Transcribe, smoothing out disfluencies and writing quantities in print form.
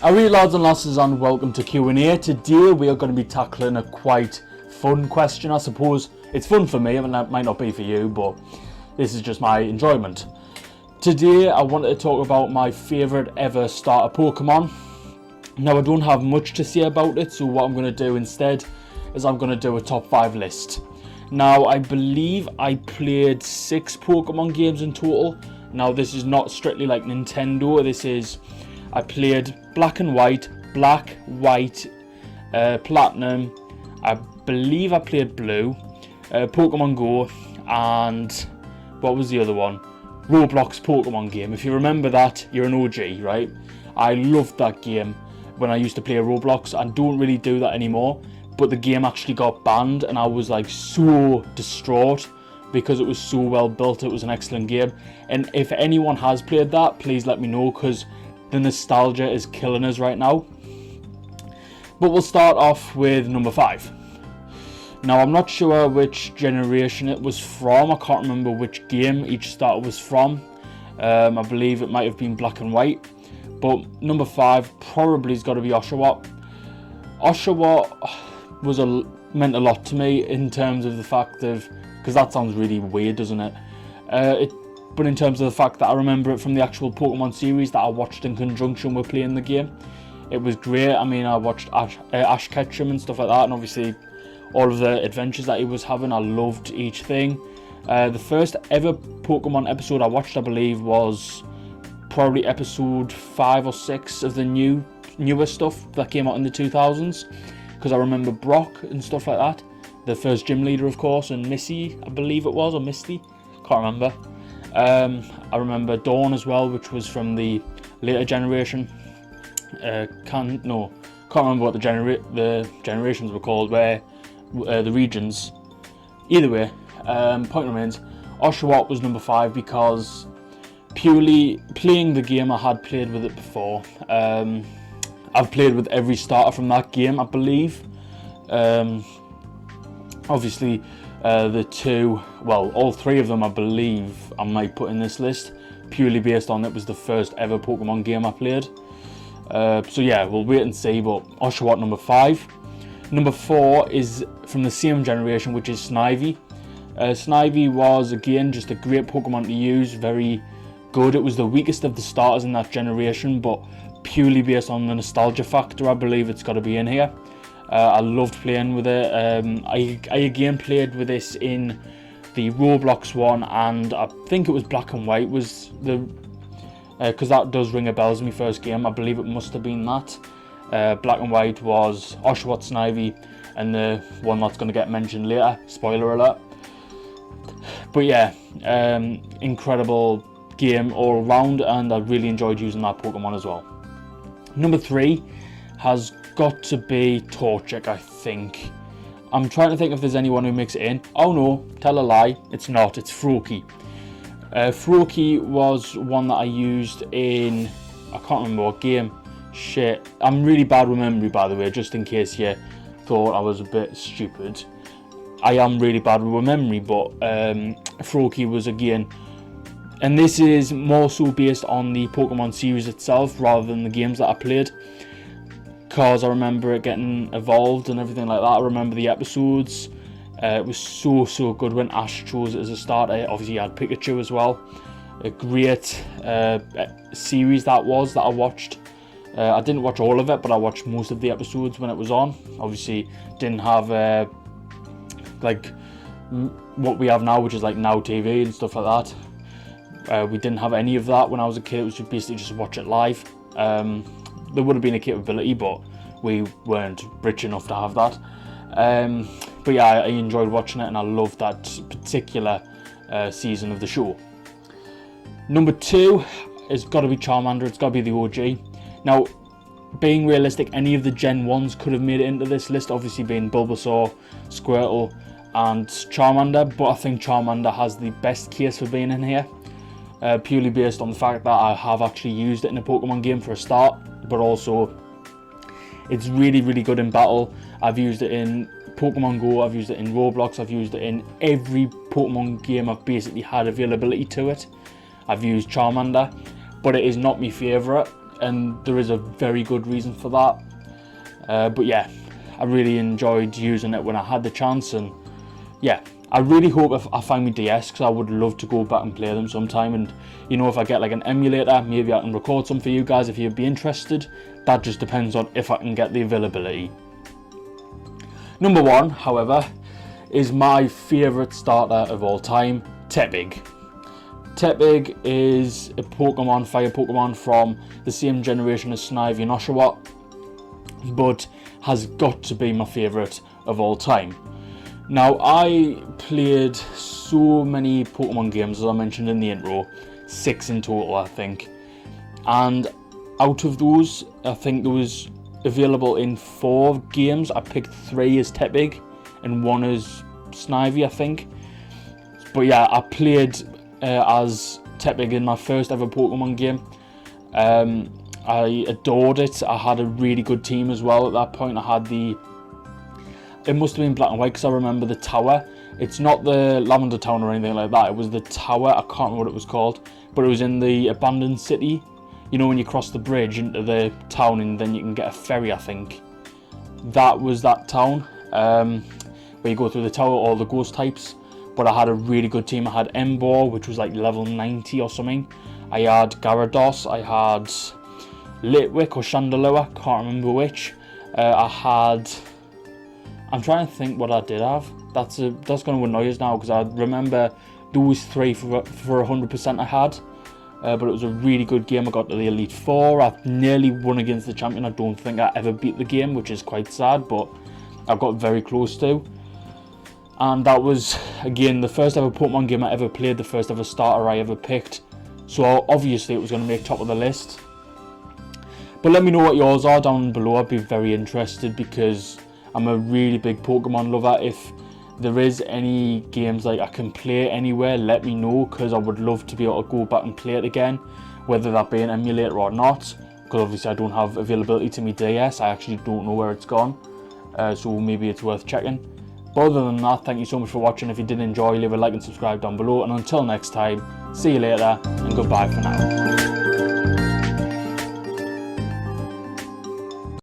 Howdy lads and lasses, and welcome to Q&A. Today we are going to be tackling a quite fun question, I suppose. It's fun for me, I mean that might not be for you, but this is just my enjoyment. Today I wanted to talk about my favourite ever starter Pokemon. Now I don't have much to say about it, so what I'm going to do instead is I'm going to do a top 5 list. Now I believe I played 6 Pokemon games in total. Now this is not strictly like Nintendo, I played Black and White, Black, White, Platinum, I believe I played Blue, Pokemon Go, and what was the other one? Roblox Pokemon game. If you remember that, you're an OG, right? I loved that game when I used to play Roblox. I don't really do that anymore, but the game actually got banned and I was like so distraught because it was so well built. It was an excellent game, and if anyone has played that, please let me know, because the nostalgia is killing us right now. But we'll start off with number 5. Now I'm not sure which generation it was from. I can't remember which game each starter was from. I believe it might have been Black and White. But number 5 probably has got to be Oshawott. Oshawott meant a lot to me in terms of the fact of, because that sounds really weird, doesn't it? But in terms of the fact that I remember it from the actual Pokemon series that I watched in conjunction with playing the game. It was great. I mean, I watched Ash Ketchum and stuff like that, and obviously all of the adventures that he was having. I loved each thing. The first ever Pokemon episode I watched, I believe, was probably episode 5 or 6 of the newer stuff that came out in the 2000s, because I remember Brock and stuff like that. The first gym leader, of course, and Missy, I believe it was, or Misty, can't remember. I remember Dawn as well, which was from the later generation. Can't remember what the generations were called, where the regions. Either way, point remains, Oshawott was number 5 because purely playing the game, I had played with it before. I've played with every starter from that game, I believe. Obviously, all 3 of them, I believe, I might put in this list, purely based on it was the first ever Pokemon game I played. So yeah, we'll wait and see, but Oshawott number 5. Number 4 is from the same generation, which is Snivy. Snivy was, again, just a great Pokemon to use, very good. It was the weakest of the starters in that generation, but purely based on the nostalgia factor, I believe it's got to be in here. I loved playing with it. I again played with this in the Roblox one, and I think it was Black and White was the, because that does ring a bell as my first game. I believe it must have been that. Black and White was Oshawott, Snivy, and the one that's going to get mentioned later. Spoiler alert. But yeah, incredible game all around, and I really enjoyed using that Pokemon as well. Number 3 has got to be Torchic, I think. I'm trying to think if there's anyone who makes it in. Oh no, tell a lie, it's not, it's Froakie. Froakie was one that I used in, I can't remember what game. Shit, I'm really bad with memory, by the way, just in case you thought I was a bit stupid. I am really bad with memory, but Froakie was, again, and this is more so based on the Pokemon series itself rather than the games that I played, because I remember it getting evolved and everything like that. I remember the episodes. It was so good when Ash chose it as a starter. Obviously you had Pikachu as well. A great series that I watched. I didn't watch all of it, but I watched most of the episodes when it was on. Obviously didn't have like what we have now, which is like Now TV and stuff like that. We didn't have any of that when I was a kid. It was just basically just watch it live. There would have been a capability, but we weren't rich enough to have that. But yeah, I enjoyed watching it, and I loved that particular season of the show. Number 2 has got to be Charmander. It's got to be the OG. Now, being realistic, any of the Gen 1s could have made it into this list, obviously being Bulbasaur, Squirtle and Charmander, but I think Charmander has the best case for being in here. Purely based on the fact that I have actually used it in a Pokemon game for a start, but also it's really good in battle. I've used it in Pokemon Go, I've used it in Roblox, I've used it in every Pokemon game I've basically had availability to it. I've used Charmander, but it is not my favourite. and there is a very good reason for that. But yeah, I really enjoyed using it when I had the chance, and yeah, I really hope if I find my DS, because I would love to go back and play them sometime. And you know, if I get like an emulator, maybe I can record some for you guys if you'd be interested. That just depends on if I can get the availability. Number 1, however, is my favourite starter of all time, Tepig. Tepig is a Pokemon, fire Pokemon from the same generation as Snivy and Oshawott, but has got to be my favourite of all time. Now, I played so many Pokemon games, as I mentioned in the intro, 6 in total, I think. And out of those, I think there was available in 4 games. I picked 3 as Tepig and 1 as Snivy, I think. But yeah, I played as Tepig in my first ever Pokemon game. I adored it. I had a really good team as well at that point. I had it must have been black and white, because I remember the tower. It's not the Lavender Town or anything like that. It was the tower. I can't remember what it was called, but it was in the abandoned city. You know, when you cross the bridge into the town and then you can get a ferry, I think. That was that town, where you go through the tower, all the ghost types. But I had a really good team. I had Emboar, which was like level 90 or something. I had Gyarados. I had Litwick or Chandelure, can't remember which. I'm trying to think what I did have. That's going to annoy us now, because I remember those 3 for 100% I had. But it was a really good game. I got to the Elite Four. I nearly won against the champion. I don't think I ever beat the game, which is quite sad, but I got very close to. And that was, again, the first ever Pokemon game I ever played, the first ever starter I ever picked. So obviously it was going to make top of the list. But let me know what yours are down below. I'd be very interested, because I'm a really big Pokemon lover. If there is any games like I can play anywhere, let me know, because I would love to be able to go back and play it again, whether that be an emulator or not, because obviously I don't have availability to my DS. I actually don't know where it's gone, so maybe it's worth checking. But other than that, thank you so much for watching. If you did enjoy, leave a like and subscribe down below, and until next time, see you later and goodbye for now.